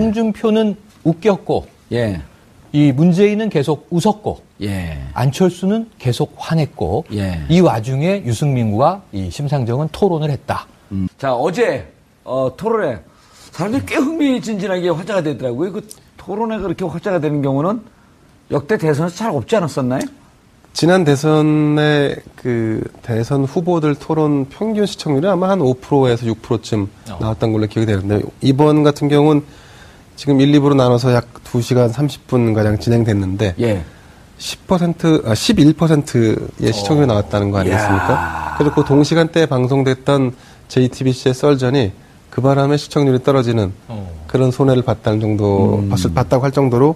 홍준표는 웃겼고, 예. 이 문재인은 계속 웃었고, 예. 안철수는 계속 화냈고, 예. 이 와중에 유승민과 이 심상정은 토론을 했다. 자, 어제 토론회 사람들이 꽤 흥미진진하게 화제가 되더라고요. 그 토론회가 그렇게 화제가 되는 경우는 역대 대선에서 잘 없지 않았었나요? 지난 대선의 그 대선 후보들 토론 평균 시청률이 아마 한 5%에서 6%쯤 나왔던 걸로 기억이 되는데, 이번 같은 경우는 지금 1, 2부로 나눠서 약 2시간 30분 가량 진행됐는데, 예. 11%의 시청률이 나왔다는 거 아니겠습니까? 그래서 그 동시간대에 방송됐던 JTBC의 썰전이 그 바람에 시청률이 떨어지는 그런 손해를 봤다는 정도, 봤다고 할 정도로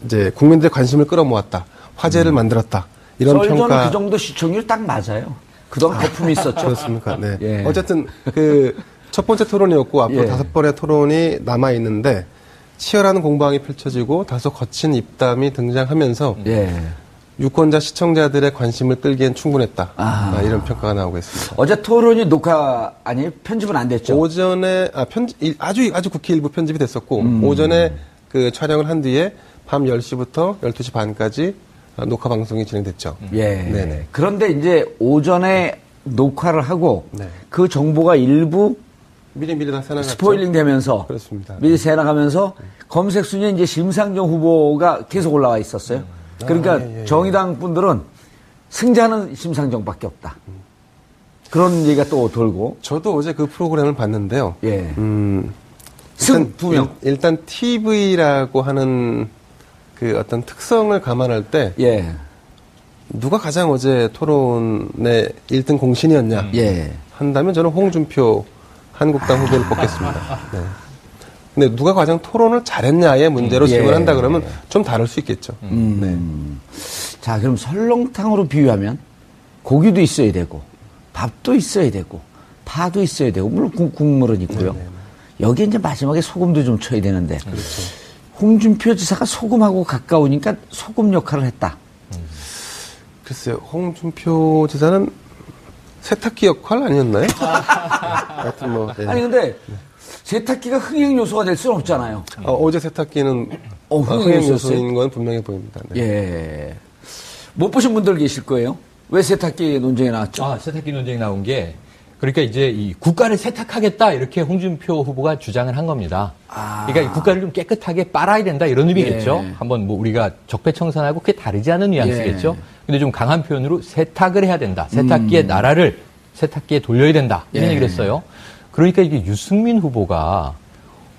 이제 국민들의 관심을 끌어모았다. 화제를 만들었다. 이런 썰전은 평가. 그 정도 시청률 딱 맞아요. 그동안 거품이 있었죠. 그렇습니까? 네. 예. 어쨌든 그 첫 번째 토론이었고 앞으로 5번의 토론이 남아 있는데 치열한 공방이 펼쳐지고 다소 거친 입담이 등장하면서 유권자 시청자들의 관심을 끌기엔 충분했다. 이런 평가가 나오고 있습니다. 어제 토론이 녹화 아니 편집은 안 됐죠. 오전에 아주 국회 일부 편집이 됐었고 오전에 그 촬영을 한 뒤에 밤 10시부터 12시 반까지 녹화 방송이 진행됐죠. 예. 네네. 그런데 이제 오전에 녹화를 하고 그 정보가 일부 미리 다 새나갔죠. 스포일링 되면서 그렇습니다. 미리 새나가면서 검색 순위에 이제 심상정 후보가 계속 올라와 있었어요. 그러니까 정의당 분들은 승자는 심상정밖에 없다. 그런 얘기가 또 돌고. 저도 어제 그 프로그램을 봤는데요. 예. 일단, 두 명. 일단 TV라고 하는 그 어떤 특성을 감안할 때 누가 가장 어제 토론의 1등 공신이었냐 한다면 저는 홍준표 한국당 후보를 뽑겠습니다. 네. 근데 누가 가장 토론을 잘했냐의 문제로 질문한다 그러면 좀 다를 수 있겠죠. 네. 자, 그럼 설렁탕으로 비유하면 고기도 있어야 되고 밥도 있어야 되고 파도 있어야 되고 물론 국물은 있고요. 여기에 이제 마지막에 소금도 좀 쳐야 되는데 그렇죠. 홍준표 지사가 소금하고 가까우니까 소금 역할을 했다. 글쎄요. 홍준표 지사는 세탁기 역할 아니었나요? 하여튼 뭐. 아니 근데 세탁기가 흥행 요소가 될 수는 없잖아요. 어제 세탁기는 흥행 요소인 건 분명해 보입니다. 네. 예. 못 보신 분들 계실 거예요. 왜 세탁기 논쟁이 나왔죠? 세탁기 논쟁이 나온 게 그러니까 이제 이 국가를 세탁하겠다 이렇게 홍준표 후보가 주장을 한 겁니다. 그러니까 이 국가를 좀 깨끗하게 빨아야 된다 이런 의미겠죠. 한번 뭐 우리가 적폐청산하고 그게 다르지 않은 뉘앙스겠죠. 근데 좀 강한 표현으로 세탁을 해야 된다. 세탁기의 나라를 세탁기에 돌려야 된다. 이런 얘기를 했어요. 그러니까 이게 유승민 후보가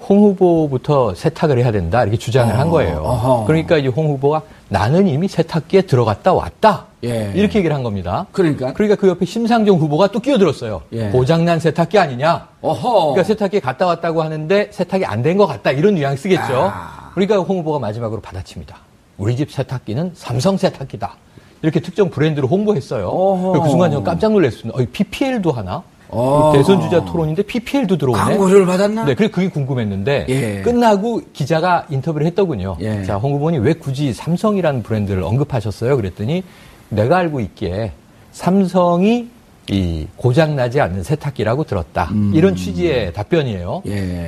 홍 후보부터 세탁을 해야 된다 이렇게 주장을 한 거예요. 그러니까 이제 홍 후보가 나는 이미 세탁기에 들어갔다 왔다 이렇게 얘기를 한 겁니다. 그러니까 그 옆에 심상정 후보가 또 끼어들었어요. 고장난 세탁기 아니냐. 그러니까 세탁기에 갔다 왔다고 하는데 세탁이 안 된 것 같다 이런 뉘앙스겠죠. 그러니까 홍 후보가 마지막으로 받아칩니다. 우리 집 세탁기는 삼성 세탁기다. 이렇게 특정 브랜드로 홍보했어요. 그 순간 저는 깜짝 놀랐습니다. PPL도 하나? 대선 주자 토론인데 PPL도 들어오네. 광고를 받았나? 네, 그게 궁금했는데 끝나고 기자가 인터뷰를 했더군요. 자, 홍 후보님 왜 굳이 삼성이라는 브랜드를 언급하셨어요? 그랬더니 내가 알고 있기에 삼성이 이 고장나지 않는 세탁기라고 들었다. 이런 취지의 답변이에요.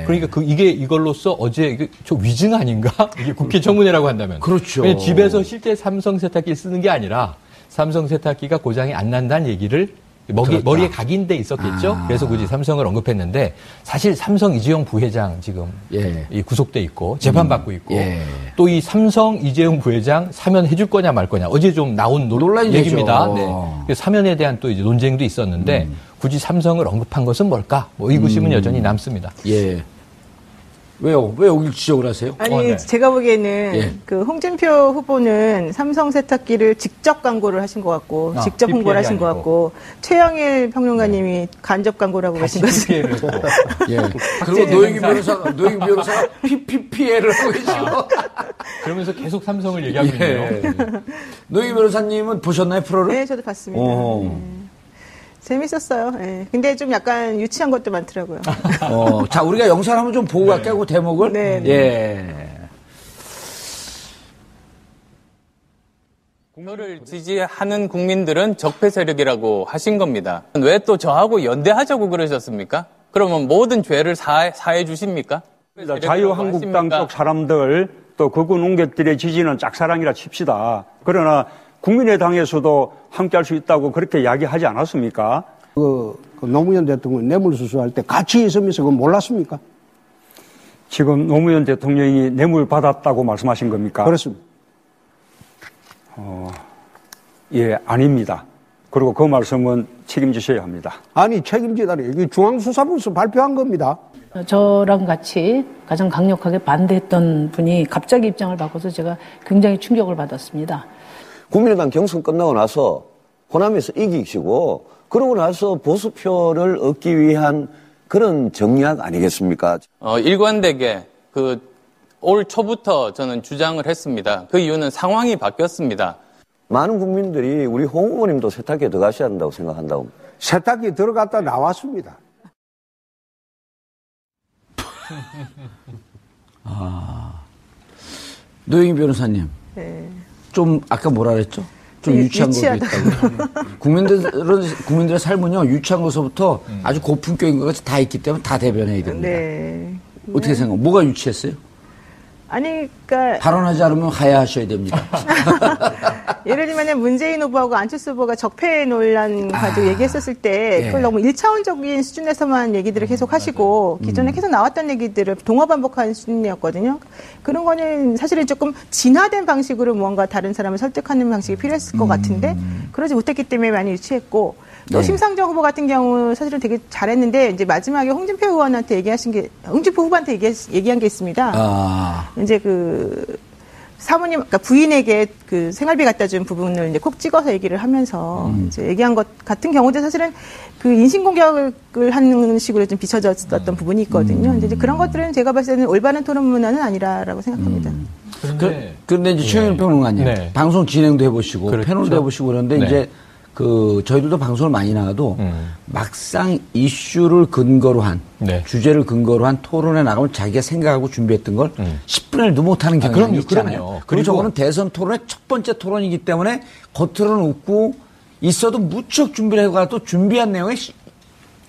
그러니까 이걸로써 어제 이게 저 위증 아닌가? 이게 국회 청문회라고 한다면. 그렇죠. 집에서 실제 삼성 세탁기 쓰는 게 아니라 삼성 세탁기가 고장이 안 난다는 얘기를 머리에 각인돼 있었겠죠. 그래서 굳이 삼성을 언급했는데 사실 삼성 이재용 부회장 지금 구속돼 있고 재판받고 있고 또 이 삼성 이재용 부회장 사면해줄 거냐 말 거냐 어제 좀 나온 얘기입니다. 네. 사면에 대한 또 이제 논쟁도 있었는데 굳이 삼성을 언급한 것은 뭘까? 뭐 의구심은 여전히 남습니다. 왜요? 왜 여기 지적을 하세요? 아니, 제가 보기에는 그 홍준표 후보는 삼성 세탁기를 직접 광고를 하신 것 같고, 직접 홍보를 하신 것 같고, 최영일 평론가님이 간접 광고라고 하신 것을. 그리고 노영희 변호사가 PPPL을 하고 계시고. 그러면서 계속 삼성을 얘기하고 있네요. 노영희 변호사님은 보셨나요, 프로를? 네, 저도 봤습니다. 재밌었어요. 근데 좀 약간 유치한 것도 많더라고요. 자, 우리가 영상을 한번 좀 보고 갈게요, 그 대목을. 저를 지지하는 국민들은 적폐 세력이라고 하신 겁니다. 왜 또 저하고 연대하자고 그러셨습니까? 그러면 모든 죄를 사해 주십니까? 자유한국당 쪽 사람들 또 극우 농객들의 지지는 짝사랑이라 칩시다. 그러나 국민의당에서도 함께할 수 있다고 그렇게 이야기하지 않았습니까? 그 노무현 대통령 뇌물 수수할 때 같이 있으면서 그거 몰랐습니까? 지금 노무현 대통령이 뇌물 받았다고 말씀하신 겁니까? 그렇습니다. 예, 아닙니다. 그리고 그 말씀은 책임지셔야 합니다. 아니, 책임지다니. 이게 중앙수사부에서 발표한 겁니다. 저랑 같이 가장 강력하게 반대했던 분이 갑자기 입장을 바꿔서 제가 굉장히 충격을 받았습니다. 국민의당 경선 끝나고 나서 호남에서 이기시고 그러고 나서 보수표를 얻기 위한 그런 정략 아니겠습니까? 일관되게 올 초부터 저는 주장을 했습니다. 그 이유는 상황이 바뀌었습니다. 많은 국민들이 우리 홍 후보님도 세탁기에 들어가셔야 한다고 생각한다고. 세탁기 들어갔다 나왔습니다. 노영희 변호사님. 네. 좀 아까 뭐라 그랬죠? 좀 유치한 것도 있다고. 국민들의 삶은요, 유치한 것부터 아주 고품격인 것까지 다 있기 때문에 다 대변해야 됩니다. 네. 어떻게 생각해요? 뭐가 유치했어요? 아니, 그러니까 발언하지 않으면 하야하셔야 됩니다. 예를 들면 문재인 후보하고 안철수 후보가 적폐 논란 가지고 얘기했었을 때 그걸 너무 1차원적인 수준에서만 얘기들을 계속 하시고 기존에 계속 나왔던 얘기들을 동화 반복하는 수준이었거든요. 그런 거는 사실은 조금 진화된 방식으로 무언가 다른 사람을 설득하는 방식이 필요했을 것 같은데 그러지 못했기 때문에 많이 유치했고 또 심상정 후보 같은 경우 사실은 되게 잘했는데 이제 마지막에 홍준표 의원한테 홍준표 후보한테 얘기한 게 있습니다. 이제 사모님, 그러니까 부인에게 생활비 갖다 준 부분을 이제 콕 찍어서 얘기를 하면서 이제 얘기한 것 같은 경우도 사실은 인신공격을 하는 식으로 좀 비춰졌었던 부분이 있거든요. 근데 이제 그런 것들은 제가 봤을 때는 올바른 토론 문화는 아니라고 생각합니다. 그런데 이제 최영일 평론가님, 방송 진행도 해보시고, 그렇죠. 패널도 해보시고 그런데 이제 저희들도 방송을 많이 나가도 막상 이슈를 근거로 한 주제를 근거로 한 토론에 나가면 자기가 생각하고 준비했던 걸 10분의 1도 못하는 경향이 있잖아요. 그리고 저거는 대선 토론의 첫 번째 토론이기 때문에 겉으로는 웃고 있어도 무척 준비를 해가 또 준비한 내용이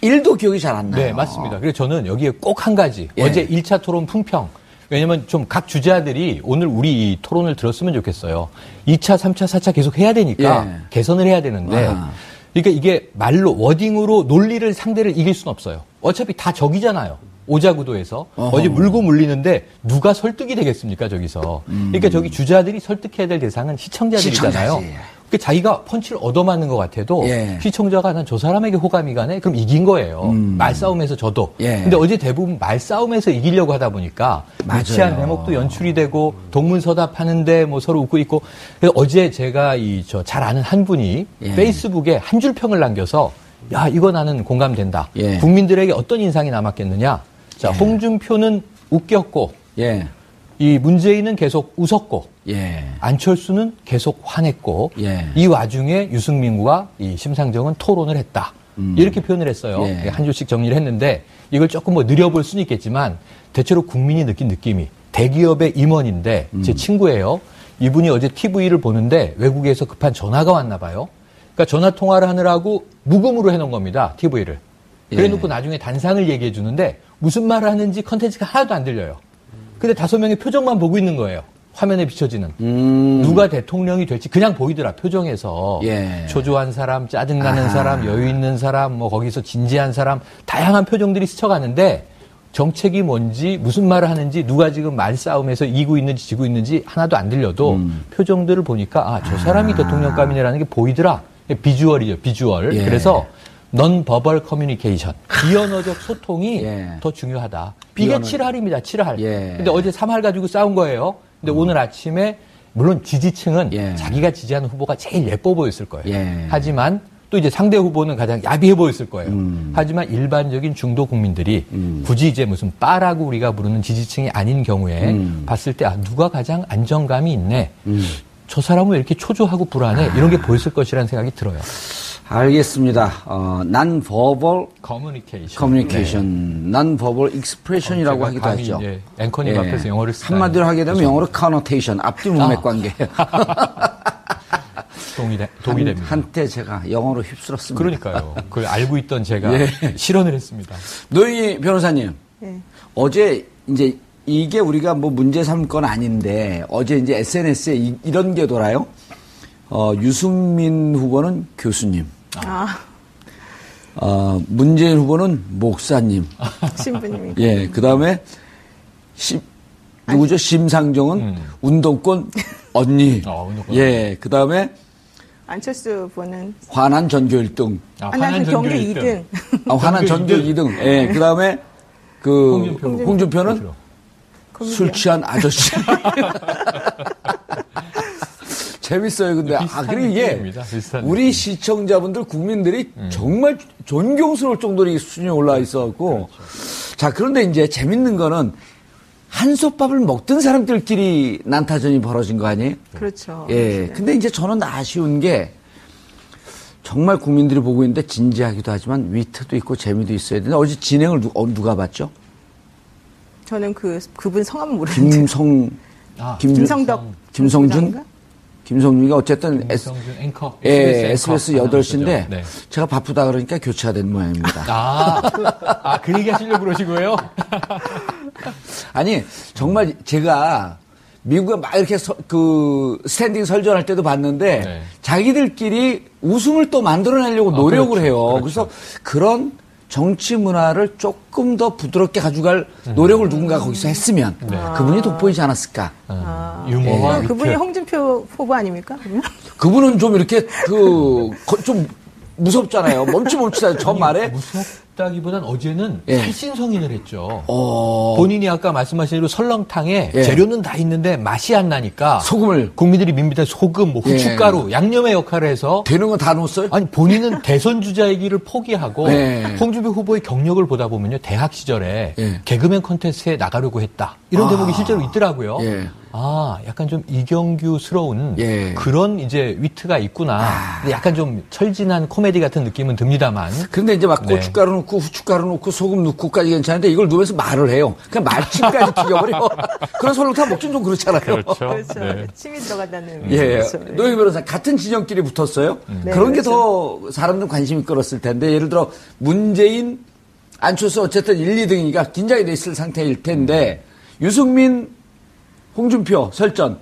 1도 기억이 잘 안 나요. 네, 맞습니다. 그래서 저는 여기에 꼭 한 가지 어제 1차 토론 품평. 왜냐면 좀 각 주자들이 오늘 우리 이 토론을 들었으면 좋겠어요. 2차, 3차, 4차 계속 해야 되니까 개선을 해야 되는데 그러니까 이게 말로 워딩으로 논리를 상대를 이길 수는 없어요. 어차피 다 적이잖아요. 오자구도에서 어제 물고 물리는데 누가 설득이 되겠습니까 저기서. 그러니까 저기 주자들이 설득해야 될 대상은 시청자들이잖아요. 그러니까 자기가 펀치를 얻어맞는 것 같아도 시청자가 난 저 사람에게 호감이 가네? 그럼 이긴 거예요. 말싸움에서 져도. 근데 어제 대부분 말싸움에서 이기려고 하다 보니까 유치한 대목도 연출이 되고 동문서답하는데 뭐 서로 웃고 있고. 그래서 어제 제가 잘 아는 한 분이 페이스북에 한 줄 평을 남겨서 야, 이거 나는 공감된다. 국민들에게 어떤 인상이 남았겠느냐. 자, 홍준표는 웃겼고 이 문재인은 계속 웃었고 안철수는 계속 화냈고 이 와중에 유승민과 이 심상정은 토론을 했다. 이렇게 표현을 했어요. 한 줄씩 정리를 했는데 이걸 조금 뭐 느려볼 수는 있겠지만 대체로 국민이 느낀 느낌이 대기업의 임원인데 제 친구예요. 이분이 어제 TV를 보는데 외국에서 급한 전화가 왔나 봐요. 그러니까 전화 통화를 하느라고 무음으로 해놓은 겁니다. TV를. 그래놓고 나중에 단상을 얘기해 주는데 무슨 말을 하는지 컨텐츠가 하나도 안 들려요. 근데 5명의 표정만 보고 있는 거예요. 화면에 비춰지는. 누가 대통령이 될지 그냥 보이더라, 표정에서. 초조한 사람, 짜증나는 사람, 여유 있는 사람, 뭐 거기서 진지한 사람, 다양한 표정들이 스쳐가는데 정책이 뭔지, 무슨 말을 하는지, 누가 지금 말싸움에서 이기고 있는지 지고 있는지 하나도 안 들려도 표정들을 보니까 저 사람이 대통령감이네라는 게 보이더라. 비주얼이죠, 비주얼. 그래서 non-verbal communication, 비언어적 소통이 더 중요하다. 이게 7할입니다, 7할. 근데 어제 3할 가지고 싸운 거예요. 근데 오늘 아침에 물론 지지층은 자기가 지지하는 후보가 제일 예뻐 보였을 거예요. 하지만 또 이제 상대 후보는 가장 야비해 보였을 거예요. 하지만 일반적인 중도 국민들이 굳이 이제 무슨 빠라고 우리가 부르는 지지층이 아닌 경우에 봤을 때 누가 가장 안정감이 있네. 저 사람은 왜 이렇게 초조하고 불안해? 이런 게 보였을 것이라는 생각이 들어요. 알겠습니다. non-verbal communication, non-verbal expression이라고 하기도 하죠. 앵커님 앞에서 영어를 쓰나요? 한마디로 하게 되면 영어로 connotation, 앞뒤 문맥 관계. 동의 됩니다. 한때 제가 영어로 휩쓸었습니다. 그러니까요. 그걸 알고 있던 제가 실언을 했습니다. 노영희 변호사님, 어제 이제 이게 우리가 뭐 문제 삼을 건 아닌데 어제 이제 SNS에 이런 게 돌아요. 유승민 후보는 교수님. 문재인 후보는 목사님. 신부님. 예, 그 다음에 누구죠? 심상정은 운동권 언니. 운동권. 예, 그 다음에 안철수 후보는 화난 전교 1등. 화난 전교 2등. 화난 전교 2등. 예, 그 다음에 홍준표는 그렇죠. 술 취한 아저씨. 재밌어요, 근데. 그리고 이게 우리 시청자분들, 국민들이 정말 존경스러울 정도로 수준이 올라와 있어갖고. 그렇죠. 자, 그런데 이제 재밌는 거는 한솥밥을 먹던 사람들끼리 난타전이 벌어진 거 아니에요? 그렇죠. 예. 근데 이제 저는 아쉬운 게 정말 국민들이 보고 있는데 진지하기도 하지만 위트도 있고 재미도 있어야 되는데 어제 진행을 누가 봤죠? 저는 그분 성함은 모르는데. 김성준? 김성준이가 어쨌든 김성준 앵커. SBS 8시인데 네. 제가 바쁘다 그러니까 교체가 된 모양입니다. 그 얘기 하시려고 그러신 거예요? 아니, 정말 제가 미국에 막 이렇게 스탠딩 설전할 때도 봤는데 네. 자기들끼리 웃음을 또 만들어내려고 노력을 그렇죠, 해요. 그렇죠. 그래서 그런 정치 문화를 조금 더 부드럽게 가져갈 노력을 누군가 거기서 했으면 네. 그분이 돋보이지 않았을까. 유머와 그분이 홍준표 후보 아닙니까? 그러면? 그분은 좀 이렇게 좀 무섭잖아요. 멈칫멈칫하죠. 저 말에. 무섭다기보단 어제는 살신성인을 했죠. 본인이 아까 말씀하신 대로 설렁탕에 재료는 다 있는데 맛이 안 나니까 소금을 국민들이 밋밋한 소금, 후춧가루, 양념의 역할을 해서 되는 건 다 넣었어요? 아니 본인은 대선 주자이기를 포기하고 홍준표 후보의 경력을 보다 보면요 대학 시절에 개그맨 콘테스트에 나가려고 했다 이런 대목이 실제로 있더라고요. 약간 좀 이경규스러운 그런 이제 위트가 있구나. 약간 좀 철진한 코미디 같은 느낌은 듭니다만. 그런데 이제 막 고춧가루 넣고 후춧가루 넣고 소금 넣고까지 괜찮은데 이걸 넣으면서 말을 해요. 그냥 말침까지 튀겨버려. 그런 설렁탕 먹긴 좀 그렇잖아요. 그렇죠. 네. 침이 들어간다는. 그렇죠. 노영희 변호사 같은 진영끼리 붙었어요. 그런 게 더 사람들 관심이 끌었을 텐데 예를 들어 문재인, 안철수 어쨌든 1, 2등이니까 긴장이 돼 있을 상태일 텐데 유승민, 홍준표 설전.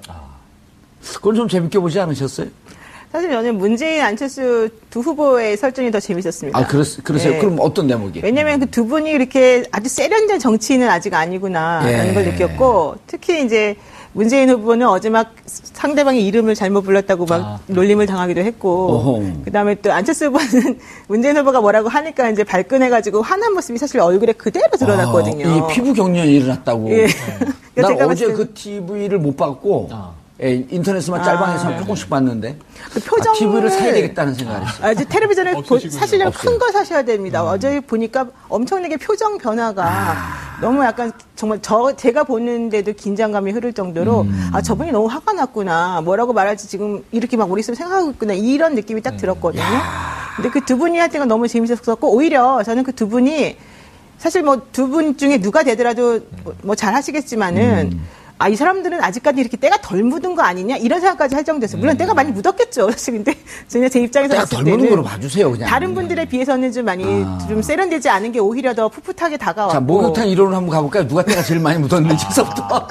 그건 좀 재밌게 보지 않으셨어요? 사실 저는 문재인, 안철수 두 후보의 설전이 더 재밌었습니다. 그러세요? 네. 그럼 어떤 대목이? 왜냐면 그 두 분이 이렇게 아주 세련된 정치인은 아직 아니구나라는 걸 느꼈고, 특히 이제 문재인 후보는 어제 막 상대방의 이름을 잘못 불렀다고 막 놀림을 당하기도 했고, 그 다음에 또 안철수 후보는 문재인 후보가 뭐라고 하니까 이제 발끈해가지고 화난 모습이 사실 얼굴에 그대로 드러났거든요. 이게 피부 경련이 일어났다고. 난 어제 그 TV를 못 봤고, 인터넷에만 짤방에서 조금씩 봤는데 그 표정을 TV를 사야 되겠다는 생각을 했어요. TV전을 사시려면 큰 거 사셔야 됩니다. 어제 보니까 엄청나게 표정 변화가 너무 약간 정말 제가 보는데도 긴장감이 흐를 정도로 저분이 너무 화가 났구나. 뭐라고 말할지 지금 이렇게 막 머릿속에 생각하고 있구나. 이런 느낌이 딱 들었거든요. 근데 그 두 분이 할 때가 너무 재밌었고 오히려 저는 그 두 분이 사실 뭐 두 분 중에 누가 되더라도 뭐 잘 하시겠지만은 이 사람들은 아직까지 이렇게 때가 덜 묻은 거 아니냐 이런 생각까지 할 정도였어요. 물론 때가 많이 묻었겠죠. 사실 근데 제 입장에서 때가 덜 묻은 거로 봐주세요. 그냥 다른 분들에 비해서는 좀 많이 좀 세련되지 않은 게 오히려 더 풋풋하게 다가왔고. 자, 목욕탕 이론을 한번 가볼까요? 누가 때가 제일 많이 묻었는지부터.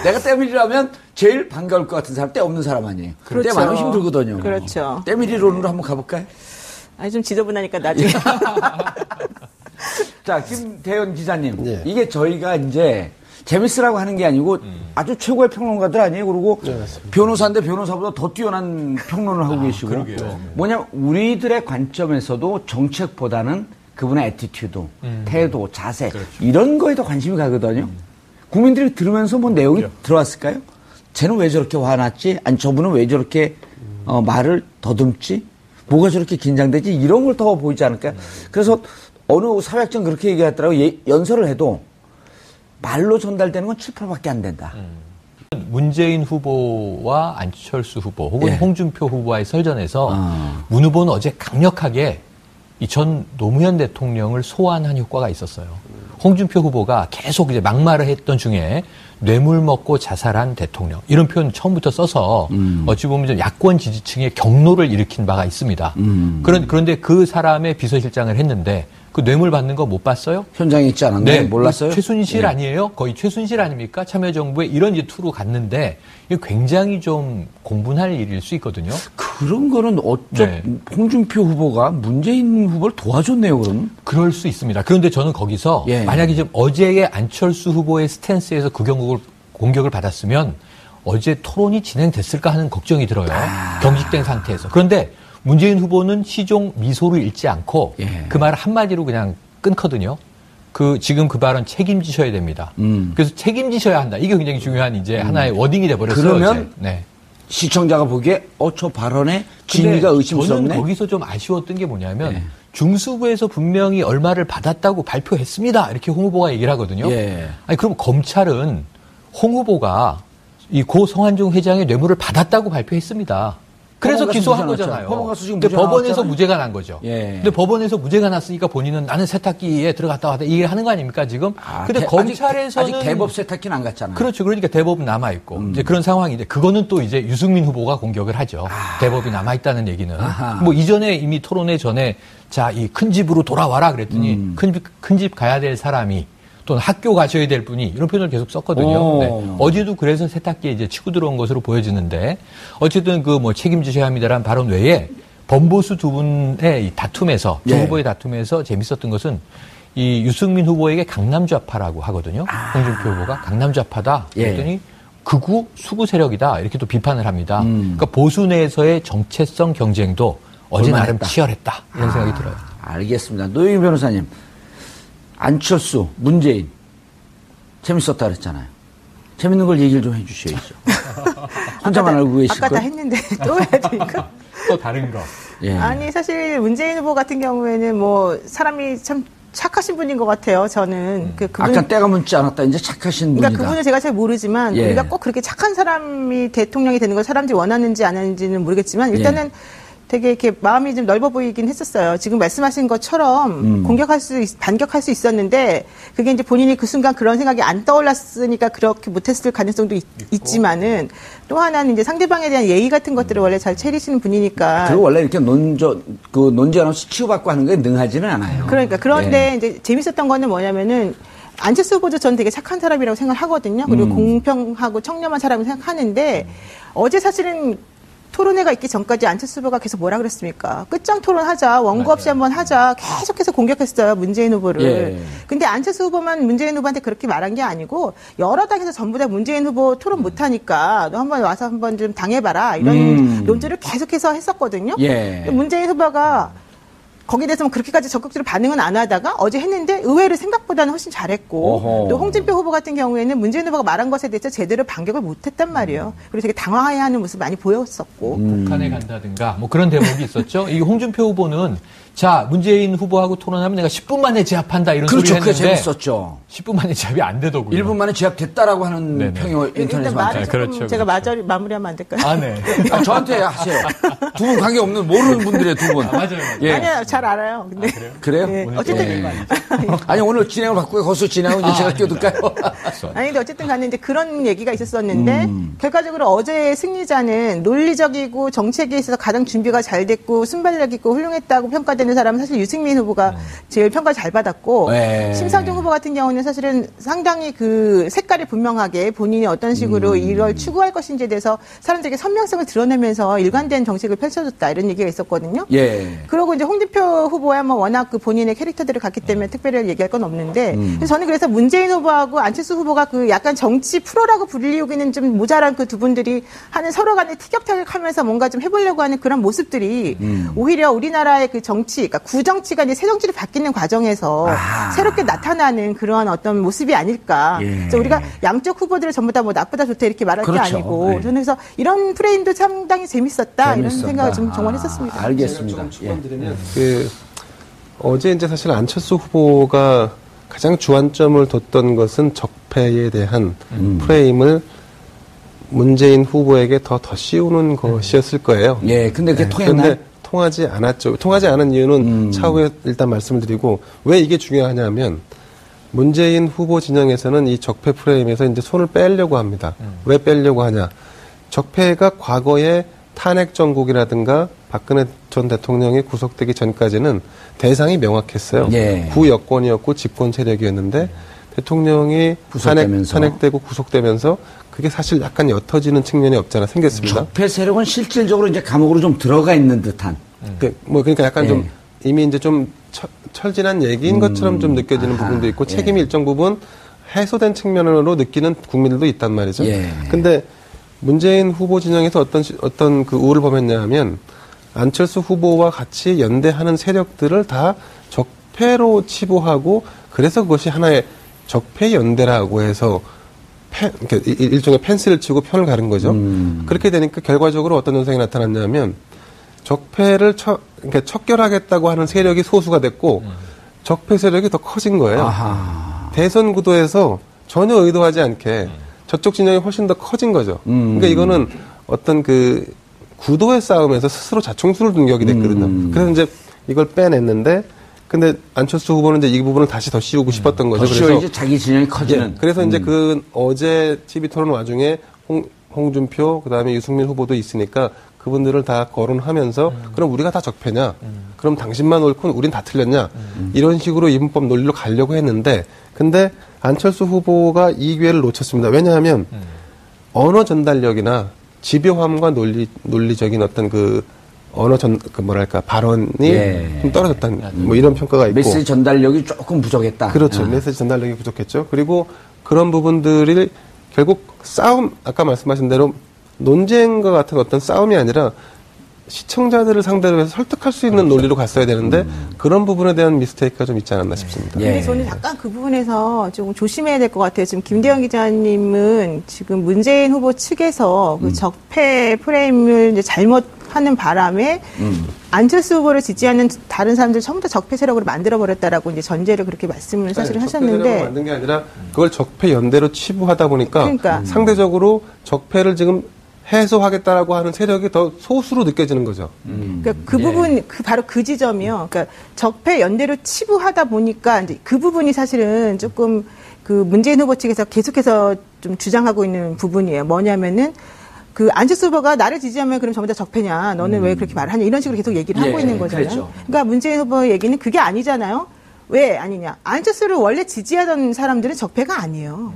내가 때밀이라면 제일 반가울 것 같은 사람, 때 없는 사람 아니에요. 그렇죠. 때 많으면 힘들거든요. 그렇죠. 때밀이론으로 한번 가볼까요? 좀 지저분하니까 나중에. 자, 김대현 기자님, 이게 저희가 이제. 재밌으라고 하는 게 아니고 아주 최고의 평론가들 아니에요. 그리고 변호사인데 변호사보다 더 뛰어난 평론을 하고 계시고 뭐냐면 우리들의 관점에서도 정책보다는 그분의 애티튜드, 태도, 자세 이런 거에 더 관심이 가거든요. 국민들이 들으면서 뭐 내용이 들어왔을까요? 쟤는 왜 저렇게 화났지? 아니 저분은 왜 저렇게 말을 더듬지? 뭐가 저렇게 긴장되지? 이런 걸 더 보이지 않을까요? 그래서 어느 사회학자는 그렇게 얘기하더라고요. 연설을 해도 말로 전달되는 건 7%밖에 안 된다. 문재인 후보와 안철수 후보 혹은 홍준표 후보와의 설전에서 문 후보는 어제 강력하게 이 전 노무현 대통령을 소환한 효과가 있었어요. 홍준표 후보가 계속 이제 막말을 했던 중에 뇌물 먹고 자살한 대통령 이런 표현 처음부터 써서 어찌 보면 좀 야권 지지층의 경로를 일으킨 바가 있습니다. 그런데 그 사람의 비서실장을 했는데 그 뇌물 받는 거 못 봤어요? 현장에 있지 않았나요? 네, 몰랐어요? 최순실 네. 아니에요? 거의 최순실 아닙니까? 참여정부에 이런 이제 투로 갔는데 이게 굉장히 좀 공분할 일일 수 있거든요. 그런 거는 홍준표 후보가 문재인 후보를 도와줬네요, 그럼? 그럴 수 있습니다. 그런데 저는 거기서 만약에 지금 어제의 안철수 후보의 스탠스에서 그 공격을 받았으면 어제 토론이 진행됐을까 하는 걱정이 들어요. 경직된 상태에서. 그런데 문재인 후보는 시종 미소를 잃지 않고 그 말을 한마디로 그냥 끊거든요. 지금 그 발언 책임지셔야 됩니다. 그래서 책임지셔야 한다. 이게 굉장히 중요한 이제 하나의 워딩이 돼버렸어요. 그러면 시청자가 보기에 저 발언에 진위가 의심스럽네. 저는 거기서 좀 아쉬웠던 게 뭐냐면 중수부에서 분명히 얼마를 받았다고 발표했습니다. 이렇게 홍 후보가 얘기를 하거든요. 아니 그럼 검찰은 홍 후보가 이 고 성한종 회장의 뇌물을 받았다고 발표했습니다. 그래서 기소한 거잖아요. 근데 법원에서 무죄가 난 거죠. 근데 법원에서 무죄가 났으니까 본인은 나는 세탁기에 들어갔다 왔다 이게 하는 거 아닙니까 지금? 근데 검찰에서는 아직 대법 세탁기는 안 갔잖아요. 그렇죠. 그러니까 대법은 남아 있고 이제 그런 상황인데 그거는 또 이제 유승민 후보가 공격을 하죠. 대법이 남아 있다는 얘기는. 뭐 이전에 이미 토론회 전에 자, 이 큰 집으로 돌아와라 그랬더니 큰 집 가야 될 사람이 또는 학교 가셔야 될 분이 이런 표현을 계속 썼거든요. 네. 어제도 그래서 세탁기에 이제 치고 들어온 것으로 보여지는데 어쨌든 책임지셔야 합니다라는 발언 외에 범보수 두 분의 이 다툼에서 두 후보의 다툼에서 재밌었던 것은 이 유승민 후보에게 강남좌파라고 하거든요. 홍준표 후보가 강남좌파다. 그랬더니 극우 수구 세력이다. 이렇게 또 비판을 합니다. 그러니까 보수 내에서의 정체성 경쟁도 어제 나름 치열했다. 이런 생각이 들어요. 알겠습니다. 노영희 변호사님. 안철수, 문재인 재밌었다 그랬잖아요. 재밌는 걸 얘기를 좀 해주셔야죠. 혼자만 알고 계실 거예요? 아까 다 했는데 또 해야 되니까. 또 다른 거. 아니 사실 문재인 후보 같은 경우에는 사람이 참 착하신 분인 것 같아요. 저는 그분 아까 때가 묻지 않았다. 이제 착하신 분이다. 그러니까 그분을 제가 잘 모르지만 우리가 꼭 그렇게 착한 사람이 대통령이 되는 걸 사람들이 원하는지 안 하는지는 모르겠지만 일단은. 되게 이렇게 마음이 좀 넓어 보이긴 했었어요. 지금 말씀하신 것처럼 반격할 수 있었는데 그게 이제 본인이 그 순간 그런 생각이 안 떠올랐으니까 그렇게 못했을 가능성도 있지만은 또 하나는 이제 상대방에 대한 예의 같은 것들을 원래 잘 차리시는 분이니까. 그리고 원래 이렇게 논지하면서 치유받고 하는 거에 능하지는 않아요. 그러니까 그런데 이제 재밌었던 거는 뭐냐면은 안철수 후보도 저는 되게 착한 사람이라고 생각하거든요. 그리고 공평하고 청렴한 사람을 생각하는데 어제 사실은 토론회가 있기 전까지 안철수 후보가 계속 뭐라 그랬습니까? 끝장 토론하자, 원고 없이 한번 하자, 계속해서 공격했어요, 문재인 후보를. 근데 안철수 후보만 문재인 후보한테 그렇게 말한 게 아니고 여러 당에서 전부 다 문재인 후보 토론 못하니까 너 한번 와서 한번 좀 당해봐라 이런 논조를 계속해서 했었거든요. 문재인 후보가 거기에 대해서 그렇게까지 적극적으로 반응은 안 하다가 어제 했는데 의외로 생각보다는 훨씬 잘했고 또 홍준표 후보 같은 경우에는 문재인 후보가 말한 것에 대해서 제대로 반격을 못했단 말이에요. 그리고 되게 당황해하는 모습 많이 보였었고 북한에 간다든가 그런 대목이 있었죠. 이 홍준표 후보는 자 문재인 후보하고 토론하면 내가 10분 만에 제압한다 이런 소리 했는데 그게 재밌었죠. 10분 만에 제압이 안 되더군요. 1분 만에 제압됐다라고 하는 평이 인터넷에 많죠. 그렇죠. 제가 마무리하면 안 될까요? 네. 저한테 하세요. 두 분 관계 없는 모르는 분들의 두 분. 맞아요. 아니요, 잘 알아요. 근데 그래요? 어쨌든 아니 오늘 진행을 바꾸고 거기서 진행하고 이제 제가 끼어들까요? 아니 근데 어쨌든 간에 이제 그런 얘기가 있었었는데 결과적으로 어제의 승리자는 논리적이고 정책에 있어서 가장 준비가 잘 됐고 순발력 있고 훌륭했다고 평가되는 사람은 사실 유승민 후보가 제일 평가 잘 받았고 심상정 후보 같은 경우는 사실은 상당히 그 색깔이 분명하게 본인이 어떤 식으로 이걸 추구할 것인지에 대해서 사람들에게 선명성을 드러내면서 일관된 정책을 펼쳐줬다 이런 얘기가 있었거든요. 그리고 이제 홍준표 후보야 뭐 워낙 그 본인의 캐릭터들을 갖기 때문에 특별히 얘기할 건 없는데 저는 그래서 문재인 후보하고 안철수 후보가 그 약간 정치 프로라고 불리우기는 좀 모자란 그 두 분들이 하는 서로 간에 티격태격하면서 뭔가 좀 해보려고 하는 그런 모습들이 오히려 우리나라의 그 정치, 그러니까 구정치가 이제 새 정치로 바뀌는 과정에서 새롭게 나타나는 그런 어떤 모습이 아닐까. 그래서 우리가 양쪽 후보들을 전부 다 뭐 나쁘다 좋다 이렇게 말할 게 아니고 저는 그래서 이런 프레임도 상당히 재밌었다. 이런 생각을 좀 정말 했었습니다. 알겠습니다. 어제 이제 사실 안철수 후보가 가장 주안점을 뒀던 것은 적폐에 대한 프레임을 문재인 후보에게 더 씌우는 것이었을 거예요. 근데 그게 통했나요? 통하지 않았죠. 통하지 않은 이유는 차후에 일단 말씀을 드리고 왜 이게 중요하냐면 문재인 후보 진영에서는 이 적폐 프레임에서 이제 손을 빼려고 합니다. 왜 빼려고 하냐? 적폐가 과거에 탄핵 정국이라든가 박근혜 전 대통령이 구속되기 전까지는 대상이 명확했어요. 예. 구여권이었고 집권 세력이었는데 대통령이 탄핵되고 구속되면서 그게 사실 약간 옅어지는 측면이 없잖아 생겼습니다. 적폐 세력은 실질적으로 이제 감옥으로 좀 들어가 있는 듯한. 그러니까 약간 좀 이미 이제 좀 철진한 얘기인 것처럼 좀 느껴지는 부분도 있고 책임이 일정 부분 해소된 측면으로 느끼는 국민들도 있단 말이죠. 근데 문재인 후보 진영에서 어떤 그 우를 범했냐 하면 안철수 후보와 같이 연대하는 세력들을 다 적폐로 치부하고 그래서 그것이 하나의 적폐 연대라고 해서 일종의 펜스를 치고 편을 가른 거죠. 그렇게 되니까 결과적으로 어떤 현상이 나타났냐면 적폐를 그러니까 척결하겠다고 하는 세력이 소수가 됐고 적폐 세력이 더 커진 거예요. 아하. 대선 구도에서 전혀 의도하지 않게 저쪽 진영이 훨씬 더 커진 거죠. 그러니까 이거는 어떤 그 구도의 싸움에서 스스로 자충수를 둔 격이 됐거든요. 그래서 이제 이걸 빼냈는데 근데 안철수 후보는 이제 이 부분을 다시 더 씌우고 싶었던 거죠. 그래서 이제 자기 진영이 커지는. 그래서 이제 그 어제 TV 토론 와중에 홍준표 그다음에 유승민 후보도 있으니까 그분들을 다 거론하면서 그럼 우리가 다 적폐냐? 그럼 당신만 옳고 우린 다 틀렸냐? 이런 식으로 이분법 논리로 가려고 했는데 근데 안철수 후보가 이 기회를 놓쳤습니다. 왜냐하면 언어 전달력이나 집요함과 논리적인 어떤 발언이 좀 떨어졌다는 뭐 이런 평가가 있고 메시지 전달력이 조금 부족했다. 그렇죠. 메시지 전달력이 부족했죠. 그리고 그런 부분들이 결국 아까 말씀하신 대로 논쟁과 같은 어떤 싸움이 아니라 시청자들을 상대로 해서 설득할 수 있는 논리로 갔어야 되는데 그런 부분에 대한 미스테이크가 좀 있지 않았나 싶습니다. 근데 저는 약간 그 부분에서 조금 조심해야 될 것 같아요. 지금 김대영 기자님은 지금 문재인 후보 측에서 그 적폐 프레임을 이제 잘못하는 바람에 안철수 후보를 지지하는 다른 사람들 전부 다 적폐 세력으로 만들어버렸다라고 이제 전제를 그렇게 말씀을 사실 하셨는데. 적폐 세력으로 만든 게 아니라 그걸 적폐 연대로 치부하다 보니까 상대적으로 적폐를 지금 해소하겠다라고 하는 세력이 더 소수로 느껴지는 거죠. 그러니까 그 부분, 바로 그 지점이요. 그러니까 적폐 연대로 치부하다 보니까 이제 그 부분이 사실은 조금 그 문재인 후보 측에서 계속해서 좀 주장하고 있는 부분이에요. 뭐냐면은 그 안철수 후보가 나를 지지하면 그럼 전부 다 적폐냐? 너는 왜 그렇게 말을 하냐? 이런 식으로 계속 얘기를 하고 있는 거잖아요. 그렇죠. 그러니까 문재인 후보의 얘기는 그게 아니잖아요. 왜 아니냐? 안철수를 원래 지지하던 사람들은 적폐가 아니에요.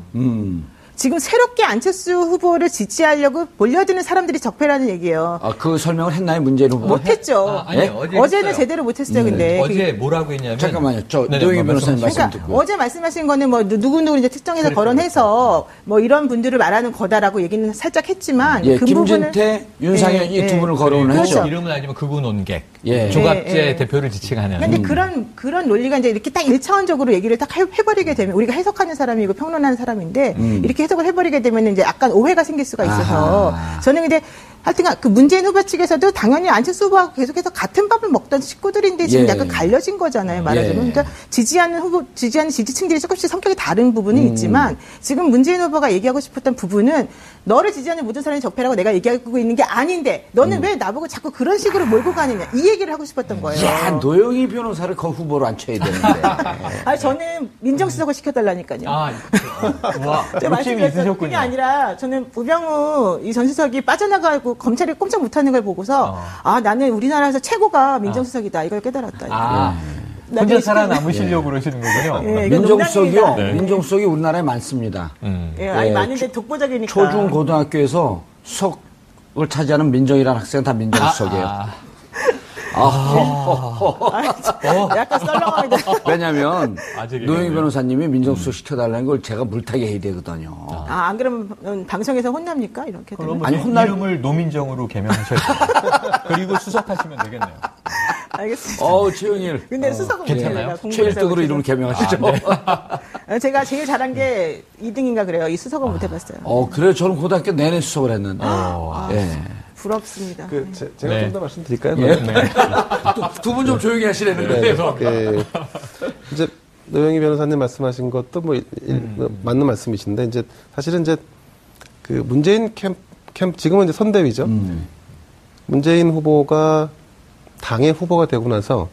지금 새롭게 안철수 후보를 지지하려고 몰려드는 사람들이 적폐라는 얘기예요. 그 설명을 했나요, 문재인 후보? 못했죠. 아니, 어제는 제대로 못했어요, 근데. 어제 뭐라고 했냐면. 잠깐만요. 노영희 변호사님 말씀 듣고. 어제 말씀하신 거는 뭐 누구누구 이제 특정해서 거론해서 뭐 이런 분들을 말하는 거다라고 얘기는 살짝 했지만. 그 김진태, 윤상현 이 두 분을 거론을 했죠. 그렇죠. 이름은 알지만 극우 논객. 조갑재 대표를 지칭하는. 근데 그런 논리가 이제 이렇게 딱 1차원적으로 얘기를 딱 해버리게 되면 우리가 해석하는 사람이고 평론하는 사람인데 이렇게 해석을 해버리게 되면 이제 약간 오해가 생길 수가 있어서 저는 근데 하여튼 그 문재인 후보 측에서도 당연히 안철수 후보하고 계속해서 같은 밥을 먹던 식구들인데 지금 약간 갈려진 거잖아요, 말하자면. 그러니까 지지하는 지지층들이 조금씩 성격이 다른 부분은 있지만 지금 문재인 후보가 얘기하고 싶었던 부분은 너를 지지하는 모든 사람이 적폐라고 내가 얘기하고 있는 게 아닌데 너는 왜 나보고 자꾸 그런 식으로 몰고 가느냐 이 얘기를 하고 싶었던 거예요. 야, 노영희 변호사를 그 후보로 앉혀야 되는데. 저는 민정수석을 시켜달라니까요. 와, 욕심이 있으셨군요. 그게 아니라 저는 우병우 이 전 수석이 빠져나가고 검찰이 꼼짝 못하는 걸 보고서 나는 우리나라에서 최고가 민정수석이다 이걸 깨달았다. 혼자 살아남으시려고 그러시는 거군요. 민정수석이요. 민정수석이 우리나라에 많습니다. 아니 많은데 독보적이니까. 초중 고등학교에서 수석을 차지하는 민정이라는 학생은 다 민정수석이에요. 약간 썰렁하게. 왜냐면 노영희 변호사님이 민정수석 시켜달라는 걸 제가 물타기 해야 되거든요. 안 그러면 방송에서 혼납니까? 이렇게 그럼 이름을 노민정으로 개명하셔야 돼요. 그리고 수석하시면 되겠네요. 알겠습니다. 최영일. 근데 수석은 괜찮아요? 최일등으로 이름을 개명하시죠. 제가 제일 잘한 게 2등인가 그래요. 이 수석은 못 해봤어요. 그래요. 저는 고등학교 내내 수석을 했는데. 부럽습니다. 제가 좀 더 말씀드릴까요? 두 분 좀 조용히 하시라는 거예요. 이제 노영희 변호사님 말씀하신 것도 맞는 말씀이신데 이제 사실은 이제 그 문재인 캠프 지금은 이제 선대위죠. 문재인 후보가 당의 후보가 되고 나서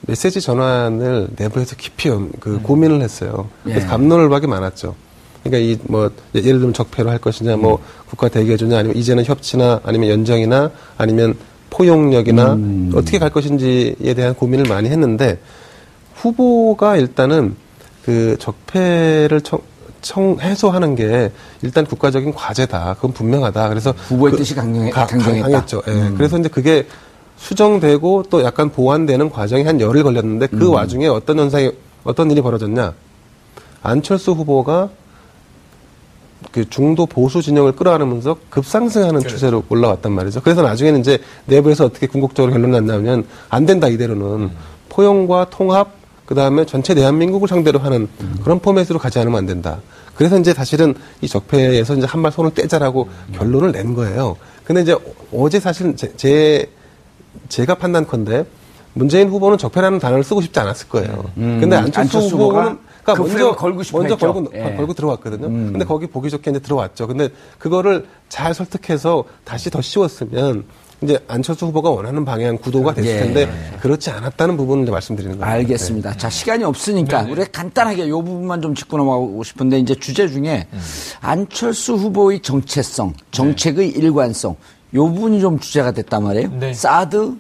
메시지 전환을 내부에서 깊이 고민을 했어요. 그래서 갑론을박이 많았죠. 그러니까 예를 들면 적폐로 할 것이냐, 국가 대개주냐, 아니면 이제는 협치나, 아니면 연정이나, 아니면 포용력이나 어떻게 갈 것인지에 대한 고민을 많이 했는데 후보가 일단은 그 적폐를 해소하는 게 일단 국가적인 과제다. 그건 분명하다. 그래서 후보의 뜻이 강경했죠. 예. 그래서 이제 그게 수정되고 또 약간 보완되는 과정이 한 열흘 걸렸는데 그 와중에 어떤 일이 벌어졌냐? 안철수 후보가 그 중도 보수 진영을 끌어안으면서 급상승하는 추세로 올라왔단 말이죠. 그래서 나중에는 이제 내부에서 어떻게 궁극적으로 결론이 났냐면 안 된다 이대로는 포용과 통합 그다음에 전체 대한민국을 상대로 하는 그런 포맷으로 가지 않으면 안 된다. 그래서 이제 사실은 이 적폐에서 이제 한 발 손을 떼자라고 결론을 낸 거예요. 근데 이제 어제 사실 제가 판단컨대 문재인 후보는 적폐라는 단어를 쓰고 싶지 않았을 거예요. 근데 안철수 후보는 그러니까 먼저 걸고 들어왔거든요. 근데 거기 보기 좋게 이제 들어왔죠. 근데 그거를 잘 설득해서 다시 더 씌웠으면 이제 안철수 후보가 원하는 방향 구도가 됐을 텐데 그렇지 않았다는 부분을 이제 말씀드리는 거예요. 알겠습니다. 네. 자, 시간이 없으니까 우리 간단하게 이 부분만 좀 짚고 넘어가고 싶은데 이제 주제 중에 안철수 후보의 정체성, 정책의 일관성 이 부분이 좀 주제가 됐단 말이에요. 네. 사드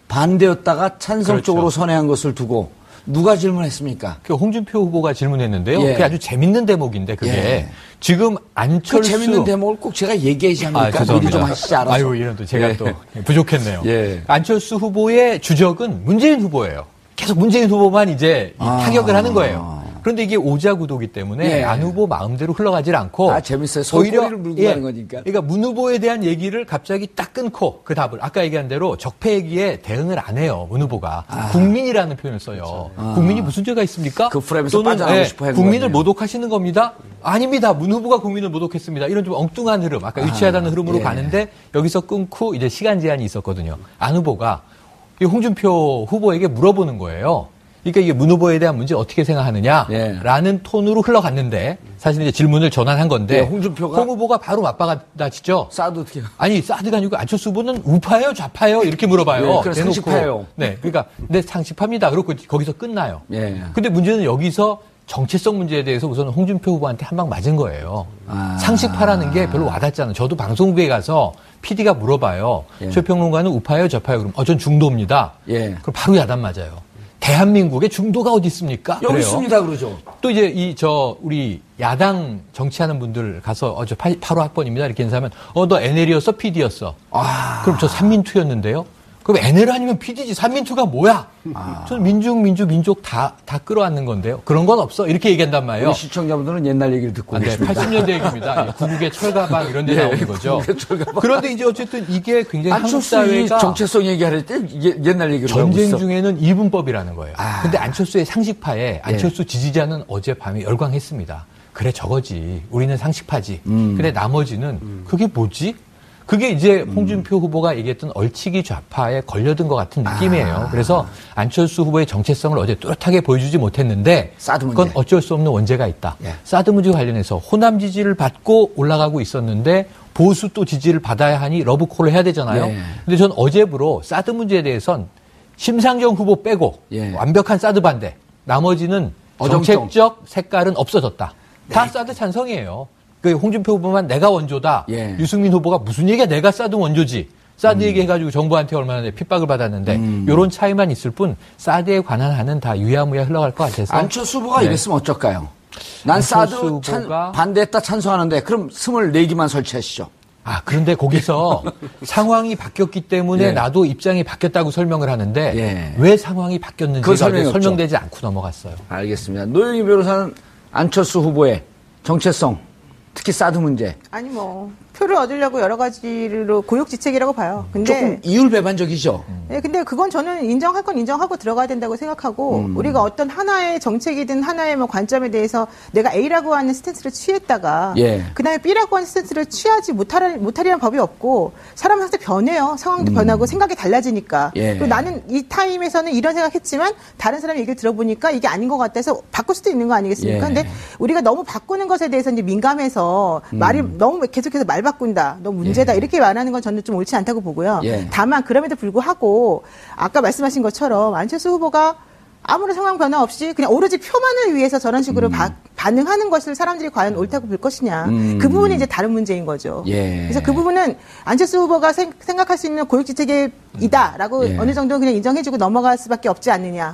반대였다가 찬성 쪽으로 선회한 것을 두고 누가 질문했습니까? 그 홍준표 후보가 질문했는데요. 그게 아주 재밌는 대목인데 그게 지금 안철수 그 재밌는 대목을 꼭 제가 얘기하지 않을까? 미리 좀 하시지 알아서. 아유 이런 또 제가 또 부족했네요. 안철수 후보의 주적은 문재인 후보예요. 계속 문재인 후보만 이제 타격을 하는 거예요. 그런데 이게 오자구도기 때문에 안 후보 마음대로 흘러가질 않고 재밌어요. 소리를 물고 가는 거니까. 그러니까 문 후보에 대한 얘기를 갑자기 딱 끊고 그 답을 아까 얘기한 대로 적폐 얘기에 대응을 안 해요. 문 후보가 국민이라는 표현을 써요. 국민이 무슨 죄가 있습니까? 그 프레임에서 빠져나오고 싶어 하는 국민을 모독하시는 겁니다. 아닙니다. 문 후보가 국민을 모독했습니다. 이런 좀 엉뚱한 흐름, 아까 유치하다는 흐름으로 가는데 여기서 끊고 이제 시간 제한이 있었거든요. 안 후보가 이 홍준표 후보에게 물어보는 거예요. 그러니까 이게 문 후보에 대한 문제 어떻게 생각하느냐라는 톤으로 흘러갔는데 사실 이제 질문을 전환한 건데 홍 후보가 바로 맞받아치죠. 사드 어떻게? 아니 사드가 아니고 안철수 후보는 우파예요, 좌파예요 이렇게 물어봐요. 그래서 상식파예요. 네, 그러니까 네 상식파입니다. 그렇고 거기서 끝나요. 근데 문제는 여기서 정체성 문제에 대해서 우선 홍준표 후보한테 한 방 맞은 거예요. 상식파라는 게 별로 와닿잖아요. 저도 방송국에 가서 PD가 물어봐요. 최평론가는 우파예요, 좌파예요? 그럼 전 중도입니다. 그럼 바로 야단 맞아요. 대한민국에 중도가 어디 있습니까? 여기 있습니다, 그러죠. 또 이제 우리 야당 정치하는 분들 가서 저 8호 학번입니다. 이렇게 인사하면 너 NL이었어? PD였어? 그럼 저 삼민투였는데요? 그럼 NL 아니면 PD지. 삼민투가 뭐야? 저는 민족 다 끌어안는 건데요. 그런 건 없어. 이렇게 얘기한단 말이에요. 우리 시청자분들은 옛날 얘기를 듣고 계십니다. 80년대 얘기입니다. 구국의 철가방 이런 데 나오는 거죠. 그런데 이제 어쨌든 이게 굉장히 한국 사회가 정체성 얘기할 때 옛날 얘기를 전쟁 중에는 이분법이라는 거예요. 근데 안철수의 상식파에 안철수 지지자는 어젯밤에 열광했습니다. 그래 저거지. 우리는 상식파지. 근데 나머지는 그게 뭐지? 그게 이제 홍준표 후보가 얘기했던 얼치기 좌파에 걸려든 것 같은 느낌이에요. 그래서 안철수 후보의 정체성을 어제 뚜렷하게 보여주지 못했는데 그건 어쩔 수 없는 원죄가 있다. 사드 문제 관련해서 호남 지지를 받고 올라가고 있었는데 보수 또 지지를 받아야 하니 러브콜을 해야 되잖아요. 근데 전 어제부로 사드 문제에 대해선 심상정 후보 빼고 완벽한 사드 반대. 나머지는 정책적 색깔은 없어졌다. 다 사드 찬성이에요. 그 홍준표 후보만 내가 원조다. 유승민 후보가 무슨 얘기야? 내가 사드 원조지. 사드 얘기해가지고 정부한테 얼마나 핍박을 받았는데 이런 차이만 있을 뿐 사드에 관한 한은 다 유야무야 흘러갈 것 같아서. 안철수 후보가 이랬으면 어쩔까요? 난 사드 반대했다 찬성하는데 그럼 24기만 설치하시죠. 그런데 거기서 상황이 바뀌었기 때문에 나도 입장이 바뀌었다고 설명을 하는데 왜 상황이 바뀌었는지가 설명되지 않고 넘어갔어요. 알겠습니다. 노영희 변호사는 안철수 후보의 정체성 특히 사드 문제. 아니 표를 얻으려고 여러 가지로 고육지책이라고 봐요. 근데 조금 이율배반적이죠. 네, 근데 그건 저는 인정할 건 인정하고 들어가야 된다고 생각하고 우리가 어떤 하나의 정책이든 하나의 관점에 대해서 내가 A라고 하는 스탠스를 취했다가 그다음에 B라고 하는 스탠스를 취하지 못하리라는 법이 없고 사람은 항상 변해요. 상황도 변하고 생각이 달라지니까. 그리고 나는 이 타임에서는 이런 생각했지만 다른 사람의 얘기를 들어보니까 이게 아닌 것 같아서 바꿀 수도 있는 거 아니겠습니까? 근데 우리가 너무 바꾸는 것에 대해서 이제 민감해서 말이 너무 계속해서 말 바꾼다, 너 문제다 이렇게 말하는 건 저는 좀 옳지 않다고 보고요. 다만 그럼에도 불구하고 아까 말씀하신 것처럼 안철수 후보가 아무런 상황 변화 없이 그냥 오로지 표만을 위해서 저런 식으로 반응하는 것을 사람들이 과연 옳다고 볼 것이냐. 그 부분이 이제 다른 문제인 거죠. 예. 그래서 그 부분은 안철수 후보가 생각할 수 있는 고육지책이다라고 어느 정도 그냥 인정해주고 넘어갈 수밖에 없지 않느냐.